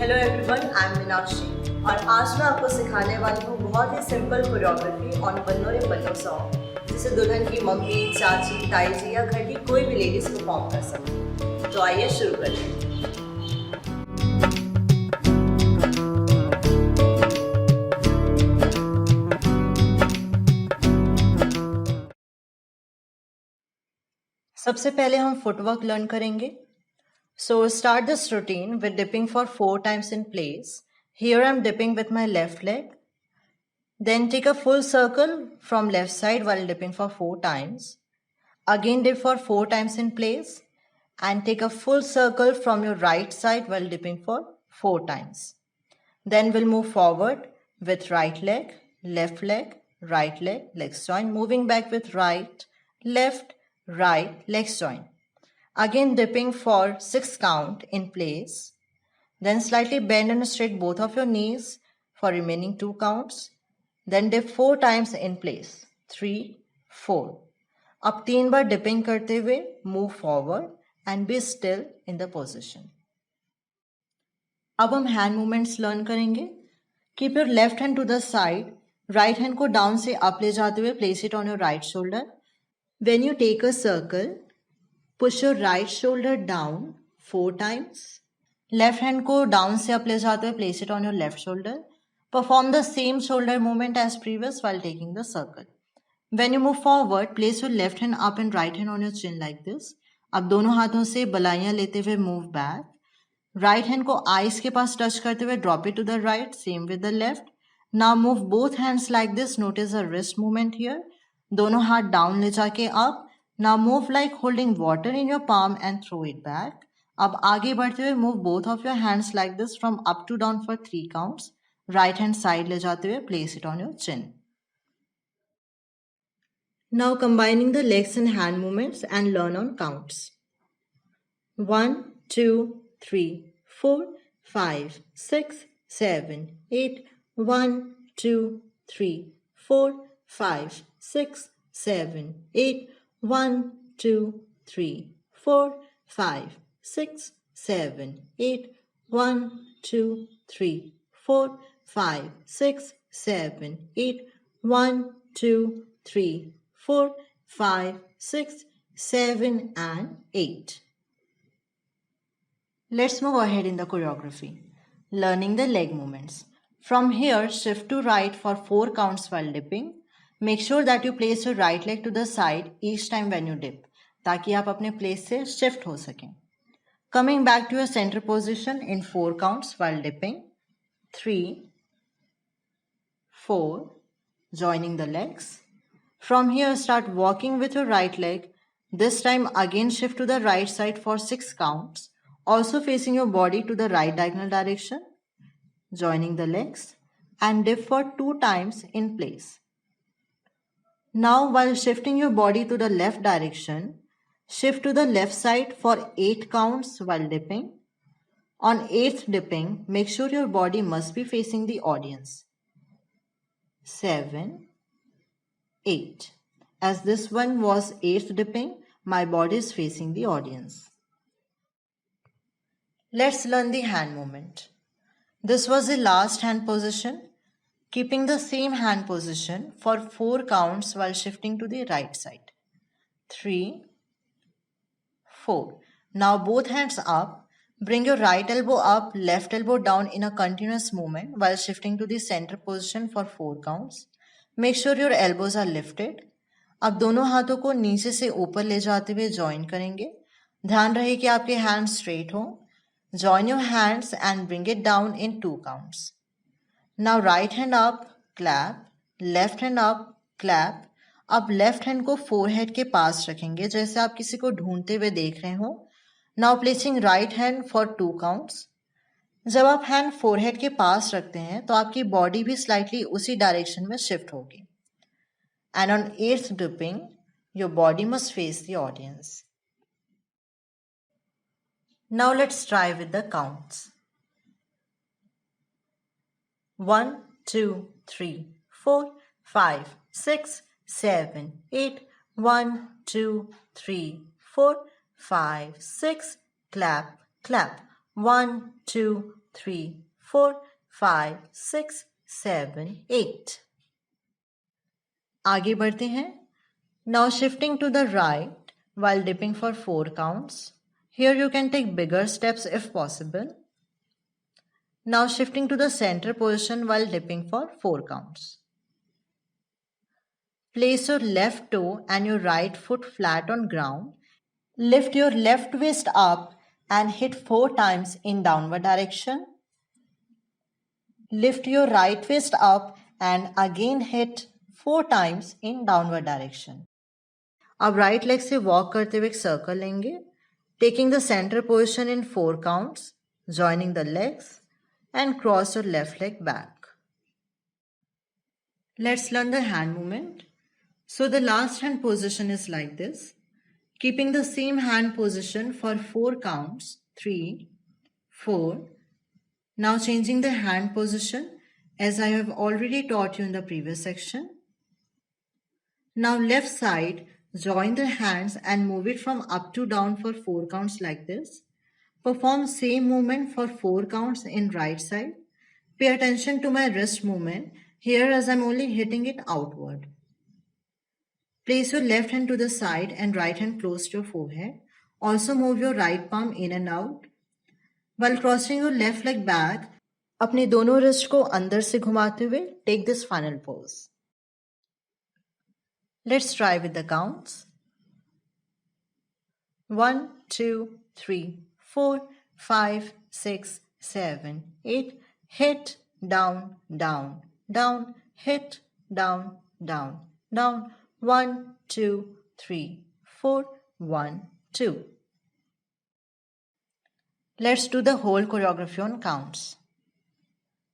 Hello everyone, I am Meenakshi और आज मैं आपको सिखाने वाली हूँ बहुत ही सिंपल कोरियोग्राफी ऑन बन्नो रे बन्नो सॉन्ग, जिसे दुल्हन की मम्मी, चाची, ताई जी या घर की कोई भी लेडीज परफॉर्म कर सकती। तो आइए शुरू करते हैं। सबसे पहले हम फुटवर्क लर्न करेंगे। So start this routine with dipping for 4 times in place. Here I am dipping with my left leg. Then take a full circle from left side while dipping for 4 times. Again dip for 4 times in place and take a full circle from your right side while dipping for 4 times. Then we'll move forward with right leg, right leg, legs join, moving back with right, left, right, legs join. Again dipping for 6 count in place. Then slightly bend and straight both of your knees for remaining 2 counts. Then dip 4 times in place. 3, 4. अब 3 बार dipping करते हुए move forward and be still in the position. अब हम hand movements learn करेंगे. Keep your left hand to the side. Right hand को down से up ले जाते हुए place it on your right shoulder. When you take a circle, push your right shoulder down 4 times. Left hand को down से up ले जाते हुए place it on your left shoulder. Perform the same shoulder movement as previous while taking the circle. When you move forward, place your left hand up and right hand on your chin like this. अब दोनों हाथों से बलाइयां लेते हुए move back. Right hand को eyes के पास touch करते हुए drop it to the right. Same with the left. Now move both hands like this. Notice the wrist movement here. दोनों हाथ down ले जाके up. Now move like holding water in your palm and throw it back. अब आगे बढ़ते हुए move both of your hands like this from up to down for 3 counts. Right hand side ले जाते हुए place it on your chin. Now combining the legs and hand movements and learn on counts. 1, 2, 3, 4, 5, 6, 7, 8. 1, 2, 3, 4, 5, 6, 7, 8. 1, 2, 3, 4, 5, 6, 7, 8. 1, 2, 3, 4, 5, 6, 7, 8. 1, 2, 3, 4, 5, 6, 7, and 8. Let's move ahead in the choreography. Learning the leg movements. From here, shift to right for 4 counts while dipping. Make sure that you place your right leg to the side each time when you dip, ताकि आप अपने place से shift हो सकें. Coming back to your center position in 4 counts while dipping. 3, 4. Joining the legs. From here, start walking with your right leg. This time again shift to the right side for 6 counts. Also facing your body to the right diagonal direction. Joining the legs and dip for 2 times in place. Now while shifting your body to the left direction, shift to the left side for 8 counts while dipping. On 8th dipping, make sure your body must be facing the audience. 7, 8. As this one was 8th dipping, my body is facing the audience. Let's learn the hand movement. This was the last hand position. Keeping the same hand position for 4 counts while shifting to the right side. 3, 4. Now both hands up. Bring your right elbow up, left elbow down in a continuous movement while shifting to the center position for 4 counts. Make sure your elbows are lifted. अब दोनों हाथों को नीचे से ऊपर ले जाते हुए ज्वाइन करेंगे. ध्यान रहे कि आपके हैंड्स स्ट्रेट हों. Join your hands and bring it down in 2 counts. Now right hand up, clap, left hand up, clap. अब लेफ्ट हैंड को फोरहेड के पास रखेंगे जैसे आप किसी को ढूंढते हुए देख रहे हो. Now placing right hand for 2 counts. जब आप हैंड फोरहेड के पास रखते हैं तो आपकी बॉडी भी स्लाइटली उसी डायरेक्शन में शिफ्ट होगी. And on 8th dipping, your body must face the audience. Now let's try with the counts. 1, 2, 3, 4, 5, 6, 7, 8. 1, 2, 3, 4, 5, 6. Clap, clap. 1, 2, 3, 4, 5, 6, 7, 8. आगे बढ़ते हैं. Now shifting to the right while dipping for 4 counts. Here you can take bigger steps if possible. Now shifting to the center position while dipping for 4 counts. Place your left toe and your right foot flat on ground. Lift your left waist up and hit 4 times in downward direction. Lift your right waist up and again hit 4 times in downward direction. अब right leg से walk करते हुए एक circle लेंगे. Taking the center position in 4 counts, joining the legs and cross your left leg back. Let's learn the hand movement. So the last hand position is like this. Keeping the same hand position for 4 counts, 3, 4. Now changing the hand position as I have already taught you in the previous section. Now left side, join the hands and move it from up to down for 4 counts like this. Perform same movement for 4 counts in right side. Pay attention to my wrist movement here as I'm only hitting it outward. Place your left hand to the side and right hand close to your forehead. Also move your right palm in and out. While crossing your left leg back, अपने दोनों wrist को अंदर से घुमाते हुए take this final pose. Let's try with the counts. 1, 2, 3, 4, 5, 6, 7, 8. Hit, down, down, down. Hit, down, down, down. 1, 2, 3, 4, 1, 2. Let's do the whole choreography on counts.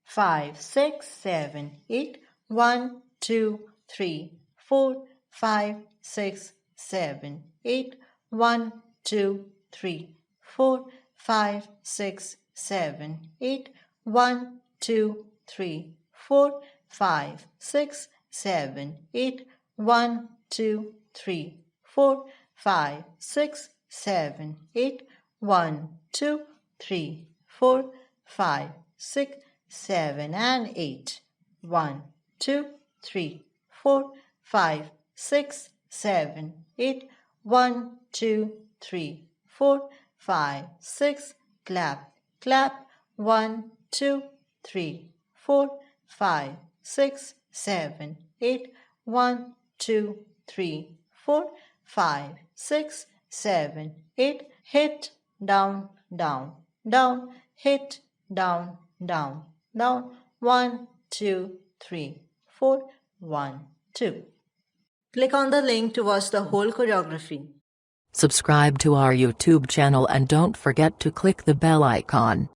5, 6, 7, 8. 1, 2, 3, 4, 5, 6, 7, 8. 1, 2, 3, 4, 5, 6, 7, 8. 1, 2, 3, 4, 5, 6, 7, 8. 1, 2, 3, 4, 5, 6, 7, 8. 1, 2, 3, 4, 5, 6, 7, and 8. 1, 2, 3, 4, 5, 6, 7, 8. 1, 2, 3, 4, 5, 6. Clap, clap. 1, 2, 3, 4, 5, 6, 7, 8. 1, 2, 3, 4, 5, 6, 7, 8. Hit, down, down, down. Hit, down, down, down. 1, 2, 3, 4, 1, 2. Click on the link to watch the whole choreography. Subscribe to our YouTube channel and don't forget to click the bell icon.